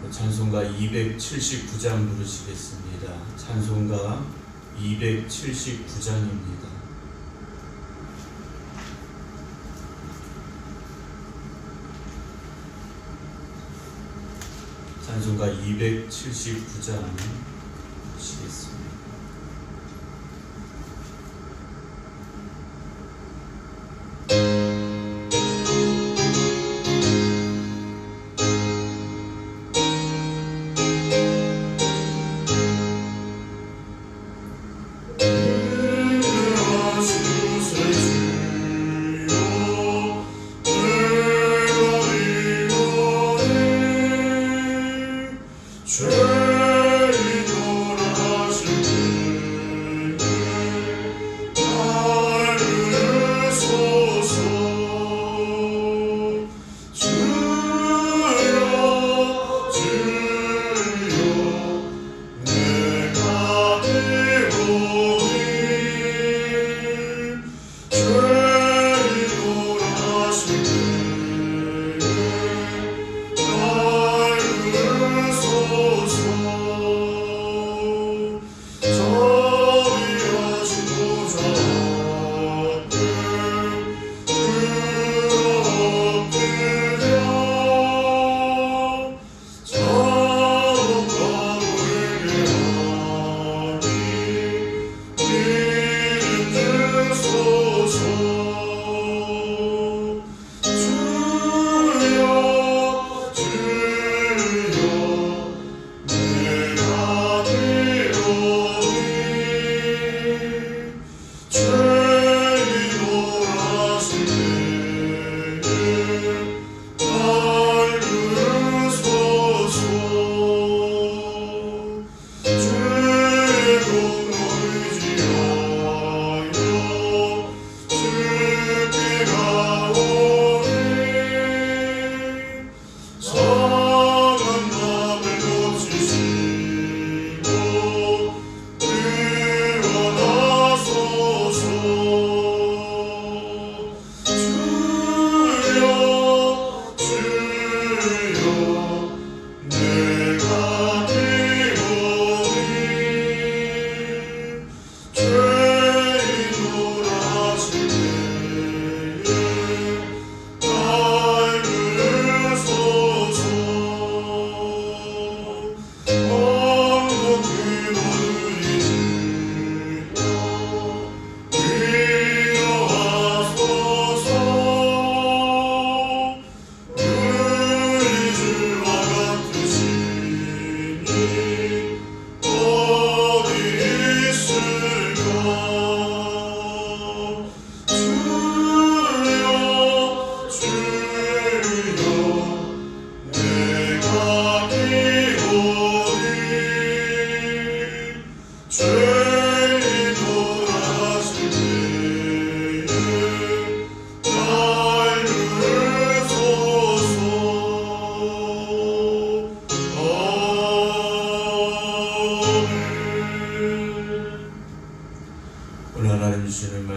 찬송가 279장 부르시겠습니다. 찬송가 279장입니다. 찬송가 279장 부르시겠습니다.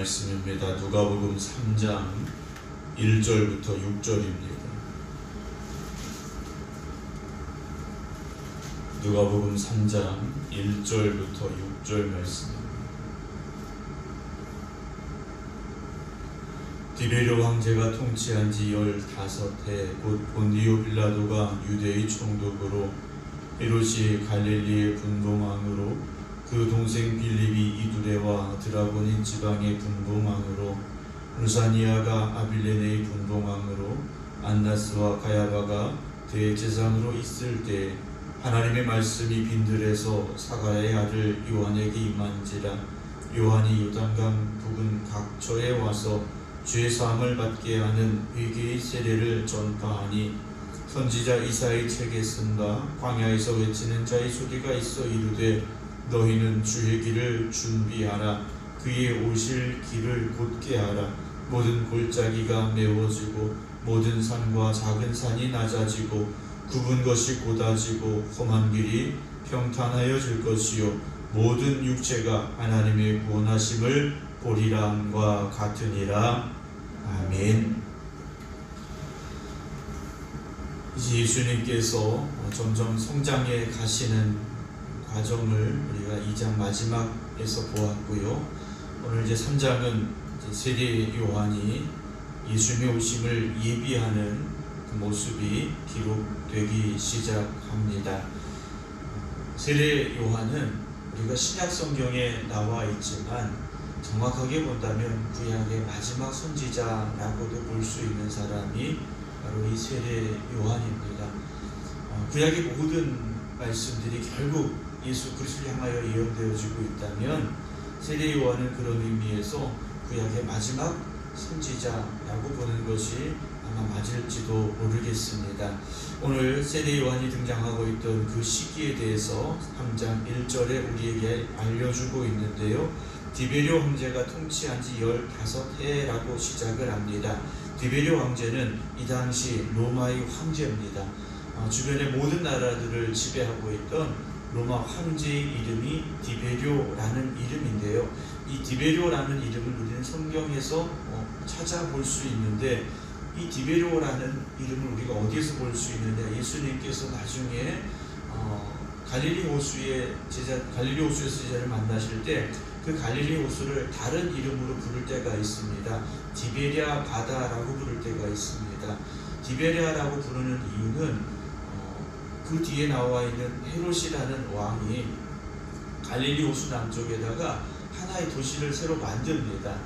말씀입니다. 누가복음 3장 1절부터 6절입니다. 누가복음 3장 1절부터 6절 말씀입니다. 디베르 황제가 통치한 지 15해 곧 본디오 빌라도가 유대의 총독으로 헤롯이 갈릴리의 분봉왕으로 그 동생 빌립이 이두레와 드라고닌 지방의 분봉왕으로 루사니아가 아빌레네의 분봉왕으로 안나스와 가야바가 대제사장으로 있을 때 하나님의 말씀이 빈들에서 사가랴의 아들 요한에게 임한지라. 요한이 요단강 북은 각처에 와서 죄사함을 받게 하는 회개의 세례를 전파하니 선지자 이사의 책에 쓴 바 광야에서 외치는 자의 소리가 있어 이르되 너희는 주의 길을 준비하라. 그의 오실 길을 곧게 하라. 모든 골짜기가 메워지고 모든 산과 작은 산이 낮아지고 굽은 것이 곧아지고 험한 길이 평탄하여질 것이요 모든 육체가 하나님의 구원하심을 보리라 함과 같으니라. 아멘. 이제 예수님께서 점점 성장해 가시는 과정을 우리가 2장 마지막에서 보았고요. 오늘 이제 3장은 세례 요한이 예수님의 오심을 예비하는 그 모습이 기록되기 시작합니다. 세례 요한은 우리가 신약 성경에 나와 있지만 정확하게 본다면 구약의 마지막 선지자라고도 볼 수 있는 사람이 바로 이 세례 요한입니다. 구약의 모든 말씀들이 결국 예수 그리스도를 향하여 예언되어지고 있다면 세례 요한은 그런 의미에서 구약의 마지막 선지자라고 보는 것이 아마 맞을지도 모르겠습니다. 오늘 세례 요한이 등장하고 있던 그 시기에 대해서 3장 1절에 우리에게 알려주고 있는데요. 디베리오 황제가 통치한 지 15해라고 시작을 합니다. 디베리오 황제는 이 당시 로마의 황제입니다. 주변의 모든 나라들을 지배하고 있던 로마 황제의 이름이 디베리오라는 이름인데요. 이 디베리오라는 이름을 우리는 성경에서 찾아볼 수 있는데 이 디베리오라는 이름을 우리가 어디에서 볼 수 있느냐? 예수님께서 나중에 갈릴리 호수에서 제자를 만나실 때 그 갈릴리 호수를 다른 이름으로 부를 때가 있습니다. 디베리아 바다라고 부를 때가 있습니다. 디베리아라고 부르는 이유는 그 뒤에 나와 있는 헤롯이라는 왕이 갈릴리 호수 남쪽에다가 하나의 도시를 새로 만듭니다.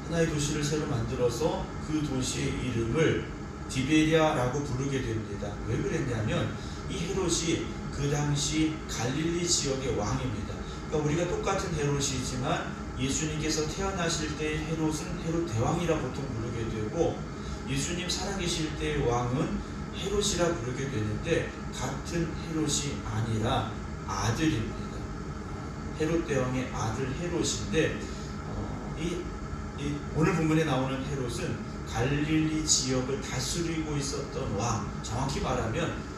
하나의 도시를 새로 만들어서 그 도시의 이름을 디베리아라고 부르게 됩니다. 왜 그랬냐면 이 헤롯이 그 당시 갈릴리 지역의 왕입니다. 그러니까 우리가 똑같은 헤롯이지만 예수님께서 태어나실 때 헤롯은 헤롯 대왕이라 보통 부르게 되고 예수님 살아계실 때의 왕은 헤롯이라 부르게 되는데 같은 헤롯이 아니라 아들입니다. 헤롯 대왕의 아들 헤롯인데 오늘 본문에 나오는 헤롯은 갈릴리 지역을 다스리고 있었던 왕, 정확히 말하면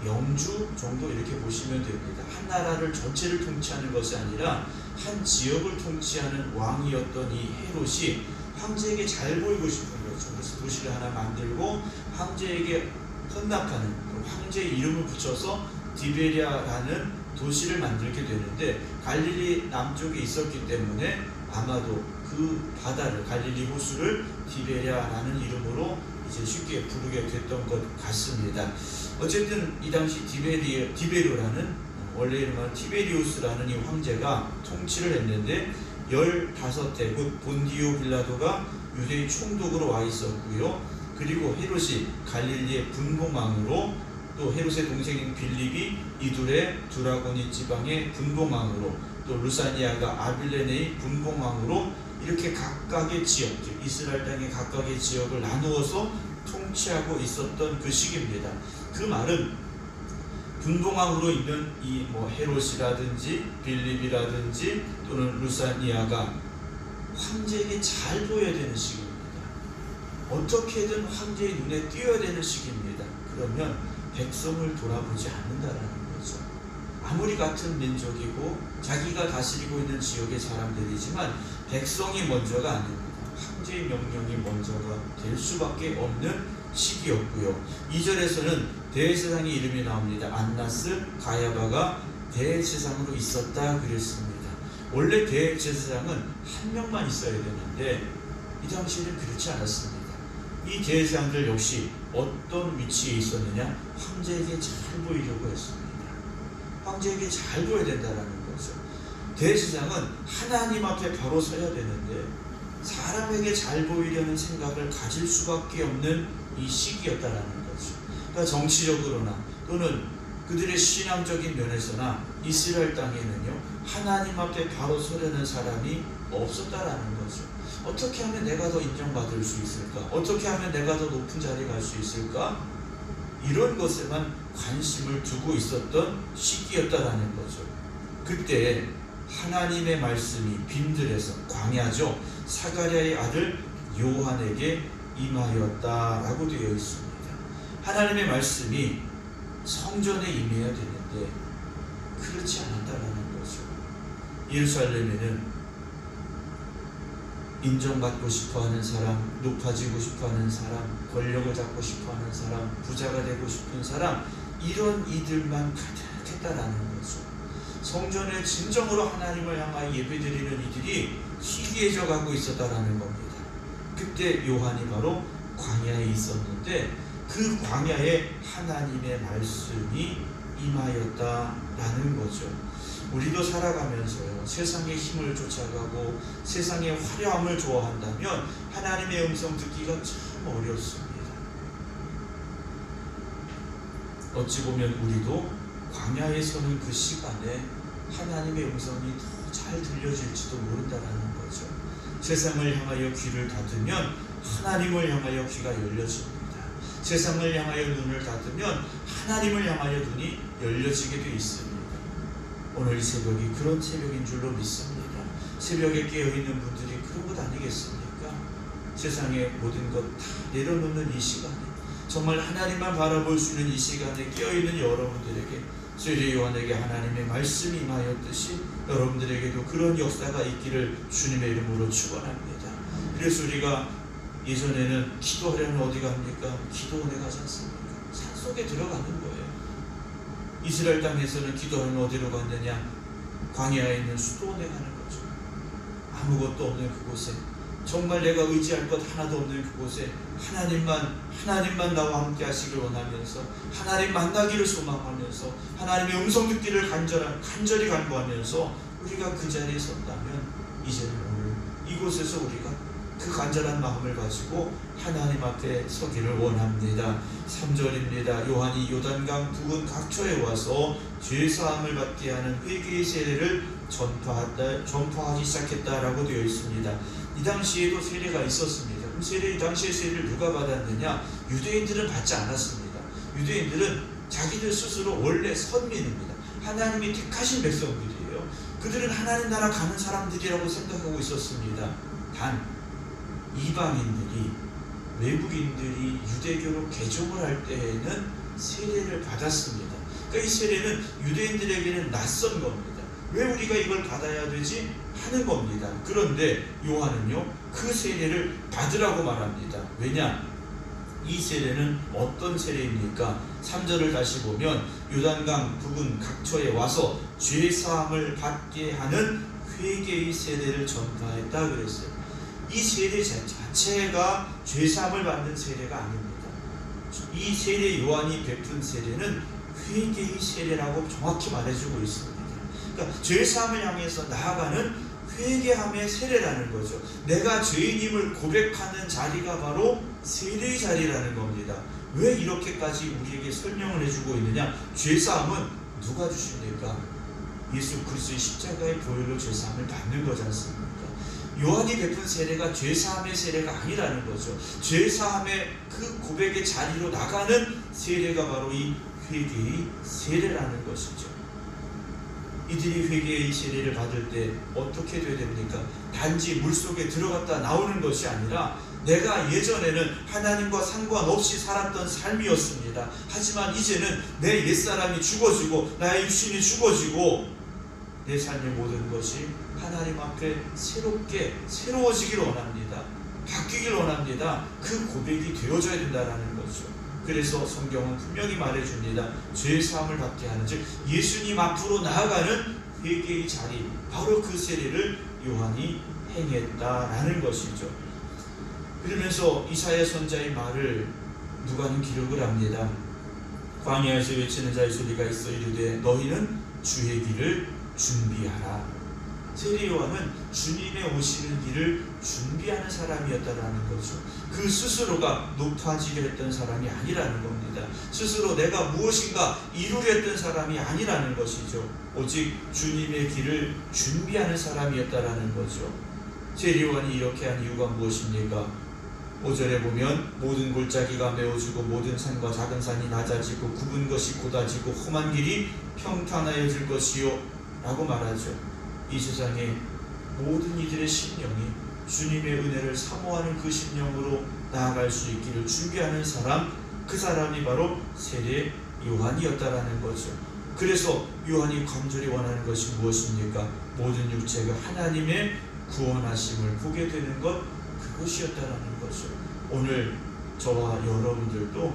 영주 정도 이렇게 보시면 됩니다. 한 나라를 전체를 통치하는 것이 아니라 한 지역을 통치하는 왕이었던 이 헤롯이 황제에게 잘 보이고 싶은 거죠. 그래서 도시를 하나 만들고 황제에게 헌납하는 황제의 이름을 붙여서 디베리아라는 도시를 만들게 되는데 갈릴리 남쪽에 있었기 때문에 아마도 그 바다를 갈릴리 호수를 디베리아라는 이름으로 이제 쉽게 부르게 됐던 것 같습니다. 어쨌든 이 당시 디베리오라는 원래 이름은 티베리우스라는 이 황제가 통치를 했는데 15해 곧 본디오 빌라도가 유대의 총독으로 와 있었고요. 그리고 헤롯이 갈릴리의 분봉왕으로 또 헤롯의 동생인 빌립이 이둘의 두라고니 지방의 분봉왕으로 또 루사니아가 아빌레네의 분봉왕으로 이렇게 각각의 지역들 이스라엘 땅의 각각의 지역을 나누어서 통치하고 있었던 그 시기입니다. 그 말은 분봉왕으로 있는 이 헤롯이라든지 빌립이라든지 또는 루사니아가 황제에게 잘 보여야 되는 시기입니다. 어떻게든 황제의 눈에 띄어야 되는 시기입니다. 그러면 백성을 돌아보지 않는다라는 거죠. 아무리 같은 민족이고 자기가 다스리고 있는 지역의 사람들이지만 백성이 먼저가 아닙니다. 황제의 명령이 먼저가 될 수밖에 없는 시기였고요. 2절에서는 대제사장의 이름이 나옵니다. 안나스, 가야바가 대제사장으로 있었다 그랬습니다. 원래 대제사장은 한 명만 있어야 되는데 이 당시에는 그렇지 않았습니다. 이 대제사장들 역시 어떤 위치에 있었느냐? 황제에게 잘 보이려고 했습니다. 황제에게 잘 보여야 된다는 거죠. 대제사장은 하나님 앞에 바로 서야 되는데 사람에게 잘 보이려는 생각을 가질 수밖에 없는 이 시기였다라는 거죠. 그러니까 정치적으로나 또는 그들의 신앙적인 면에서나 이스라엘 땅에는요 하나님 앞에 바로 서려는 사람이 없었다라는 거죠. 어떻게 하면 내가 더 인정받을 수 있을까? 어떻게 하면 내가 더 높은 자리에 갈 수 있을까? 이런 것에만 관심을 두고 있었던 시기였다라는 거죠. 그때 하나님의 말씀이 빈들에서 광야죠. 사가랴의 아들 요한에게 임하였다라고 되어 있습니다. 하나님의 말씀이 성전에 임해야 되는데 그렇지 않았다라는 거죠. 예루살렘에는 인정받고 싶어하는 사람, 높아지고 싶어하는 사람, 권력을 잡고 싶어하는 사람, 부자가 되고 싶은 사람, 이런 이들만 가득했다라는 거죠. 성전에 진정으로 하나님을 향하여 예배드리는 이들이 희귀해져 가고 있었다라는 겁니다. 그때 요한이 바로 광야에 있었는데 그 광야에 하나님의 말씀이 임하였다라는 거죠. 우리도 살아가면서요, 세상의 힘을 쫓아가고 세상의 화려함을 좋아한다면 하나님의 음성 듣기가 참 어렵습니다. 어찌 보면 우리도 광야에 서는 그 시간에 하나님의 음성이 더 잘 들려질지도 모른다라는 거죠. 세상을 향하여 귀를 닫으면 하나님을 향하여 귀가 열려집니다. 세상을 향하여 눈을 닫으면 하나님을 향하여 눈이 열려지게 되어 있습니다. 오늘 이 새벽이 그런 새벽인 줄로 믿습니다. 새벽에 깨어있는 분들이 그런 것 아니겠습니까? 세상의 모든 것 다 내려놓는 이 시간에, 정말 하나님만 바라볼 수 있는 이 시간에 깨어있는 여러분들에게 세례 요한에게 하나님의 말씀이 임하였듯이 여러분들에게도 그런 역사가 있기를 주님의 이름으로 축원합니다. 그래서 우리가 예전에는 기도하려면 어디 갑니까? 기도원에 가지 않습니까? 산속에 들어가는 거예요. 이스라엘 땅에서는 기도하면 어디로 갔느냐? 광야에 있는 수도원에 가는 거죠. 아무것도 없는 그곳에, 정말 내가 의지할 것 하나도 없는 그곳에 하나님만 나와 함께 하시길 원하면서, 하나님 만나기를 소망하면서, 하나님의 음성 듣기를 간절히 간구하면서 우리가 그 자리에 섰다면 이제는 오늘 이곳에서 우리가 그 간절한 마음을 가지고 하나님 앞에 서기를 원합니다. 3절입니다. 요한이 요단강 부근 각처에 와서 죄사함을 받게 하는 회개의 세례를 전파하기 시작했다라고 되어 있습니다. 이 당시에도 세례가 있었습니다. 그럼 이 당시에 세례를 누가 받았느냐? 유대인들은 받지 않았습니다. 유대인들은 자기들 스스로 원래 선민입니다. 하나님이 택하신 백성들이에요. 그들은 하나님 나라 가는 사람들이라고 생각하고 있었습니다. 단 이방인들이, 외국인들이 유대교로 개종을 할 때에는 세례를 받았습니다. 그러니까 이 세례는 유대인들에게는 낯선 겁니다. 왜 우리가 이걸 받아야 되지? 하는 겁니다. 그런데 요한은요, 그 세례를 받으라고 말합니다. 왜냐? 이 세례는 어떤 세례입니까? 3절을 다시 보면 요단강 부근 각처에 와서 죄사함을 받게 하는 회개의 세례를 전파했다 그랬어요. 이 세례 자체가 죄사함을 받는 세례가 아닙니다. 이 세례 요한이 베푼 세례는 회개의 세례라고 정확히 말해주고 있습니다. 그러니까 죄사함을 향해서 나아가는 회개함의 세례라는 거죠. 내가 죄인임을 고백하는 자리가 바로 세례의 자리라는 겁니다. 왜 이렇게까지 우리에게 설명을 해주고 있느냐? 죄사함은 누가 주십니까? 예수 그리스도의 십자가의 보혈로 죄사함을 받는 거지 않습니까? 요한이 베푼 세례가 죄사함의 세례가 아니라는 거죠. 죄사함의 그 고백의 자리로 나가는 세례가 바로 이 회개의 세례라는 것이죠. 이들이 회개의 세례를 받을 때 어떻게 돼야 됩니까? 단지 물속에 들어갔다 나오는 것이 아니라 내가 예전에는 하나님과 상관없이 살았던 삶이었습니다. 하지만 이제는 내 옛사람이 죽어지고 나의 육신이 죽어지고 내 삶의 모든 것이 하나님 앞에 새로워지길 원합니다. 바뀌길 원합니다. 그 고백이 되어져야 된다는 거죠. 그래서 성경은 분명히 말해줍니다. 죄사함을 받게 하는, 즉 예수님 앞으로 나아가는 회개의 자리, 바로 그 세례를 요한이 행했다라는 것이죠. 그러면서 이사야 선자의 말을 누가는 기록을 합니다. 광야에서 외치는 자의 소리가 있어 이르되 너희는 주의 길을 준비하라. 세례 요한은 주님의 오시는 길을 준비하는 사람이었다라는 거죠. 그 스스로가 높아지려 했던 사람이 아니라는 겁니다. 스스로 내가 무엇인가 이루려 했던 사람이 아니라는 것이죠. 오직 주님의 길을 준비하는 사람이었다라는 거죠. 세례 요한이 이렇게 한 이유가 무엇입니까? 5절에 보면 모든 골짜기가 메워지고 모든 산과 작은 산이 낮아지고 굽은 것이 곧아지고 험한 길이 평탄하여질 것이요 라고 말하죠. 이 세상의 모든 이들의 심령이 주님의 은혜를 사모하는 그 심령으로 나아갈 수 있기를 준비하는 사람, 그 사람이 바로 세례 요한이었다라는 거죠. 그래서 요한이 간절히 원하는 것이 무엇입니까? 모든 육체가 하나님의 구원하심을 보게 되는 것, 그것이었다라는 거죠. 오늘 저와 여러분들도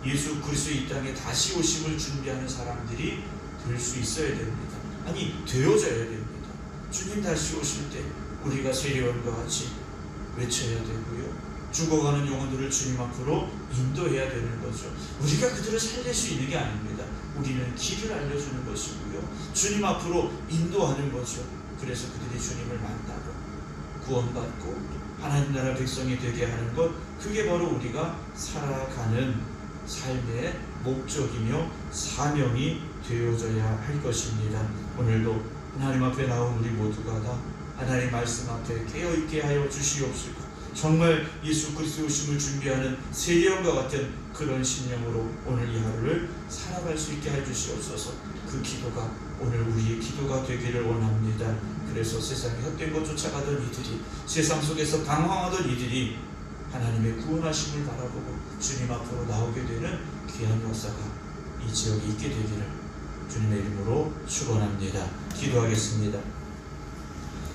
예수 그리스도 이 땅에 다시 오심을 준비하는 사람들이 될 수 있어야 됩니다. 아니, 되어져야 됩니다. 주님 다시 오실 때 우리가 세례요한과 같이 외쳐야 되고요, 죽어가는 영혼들을 주님 앞으로 인도해야 되는 거죠. 우리가 그들을 살릴 수 있는 게 아닙니다. 우리는 길을 알려주는 것이고요, 주님 앞으로 인도하는 거죠. 그래서 그들이 주님을 만나고 구원받고 하나님 나라 백성이 되게 하는 것, 그게 바로 우리가 살아가는 삶의 목적이며 사명이 되어져야 할 것입니다. 오늘도 하나님 앞에 나온 우리 모두가 다 하나님 말씀 앞에 깨어있게 하여 주시옵시고, 정말 예수 그리스도 오심을 준비하는 세례요한과 같은 그런 심령으로 오늘 이 하루를 살아갈 수 있게 해 주시옵소서. 그 기도가 오늘 우리의 기도가 되기를 원합니다. 그래서 세상에 헛된 것 쫓아가던 이들이, 세상 속에서 방황하던 이들이 하나님의 구원하심을 바라보고 주님 앞으로 나오게 되는 귀한 역사가 이 지역에 있게 되기를 주님의 이름으로 축원합니다. 기도하겠습니다.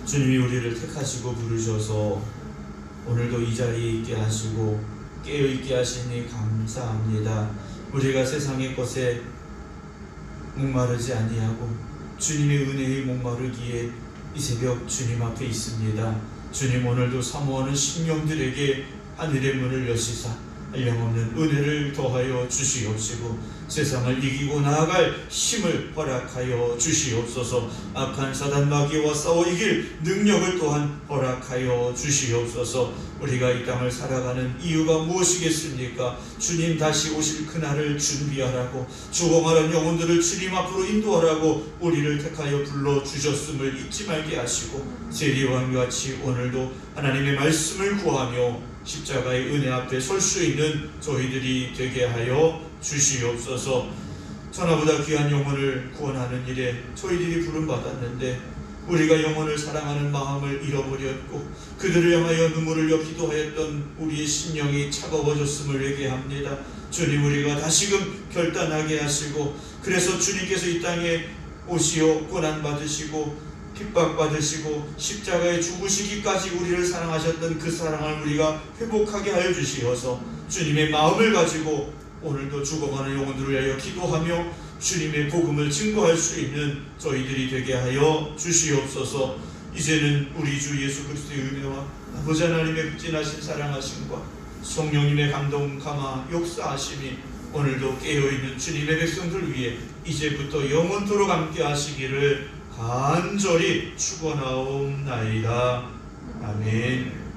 주님이 우리를 택하시고 부르셔서 오늘도 이 자리에 있게 하시고 깨어있게 하시니 감사합니다. 우리가 세상의 것에 목마르지 아니하고 주님의 은혜에 목마르기에 이 새벽 주님 앞에 있습니다. 주님, 오늘도 사모하는 심령들에게 하늘의 문을 여시사 한량없는 은혜를 더하여 주시옵시고, 세상을 이기고 나아갈 힘을 허락하여 주시옵소서. 악한 사단 마귀와 싸워 이길 능력을 또한 허락하여 주시옵소서. 우리가 이 땅을 살아가는 이유가 무엇이겠습니까? 주님 다시 오실 그날을 준비하라고, 죽어가는 영혼들을 주님 앞으로 인도하라고 우리를 택하여 불러주셨음을 잊지 말게 하시고, 세례요한과 같이 오늘도 하나님의 말씀을 구하며 십자가의 은혜 앞에 설 수 있는 저희들이 되게 하여 주시옵소서. 천하보다 귀한 영혼을 구원하는 일에 저희들이 부름받았는데 우리가 영혼을 사랑하는 마음을 잃어버렸고 그들을 향하여 눈물을 흘려 기도하였던 우리의 심령이 차가워졌음을 회개합니다. 주님, 우리가 다시금 결단하게 하시고, 그래서 주님께서 이 땅에 오시어 고난받으시고 핍박받으시고 십자가에 죽으시기까지 우리를 사랑하셨던 그 사랑을 우리가 회복하게 하여 주시어서 주님의 마음을 가지고 오늘도 죽어가는 영혼들을 위하여 기도하며 주님의 복음을 증거할 수 있는 저희들이 되게 하여 주시옵소서. 이제는 우리 주 예수 그리스도의 은혜와 아버지 하나님의 극진하신 사랑하심과 성령님의 감동 감화 역사하심이 오늘도 깨어있는 주님의 백성들 위해 이제부터 영원토록 함께 하시기를 간절히 축원하옵나이다. 아멘.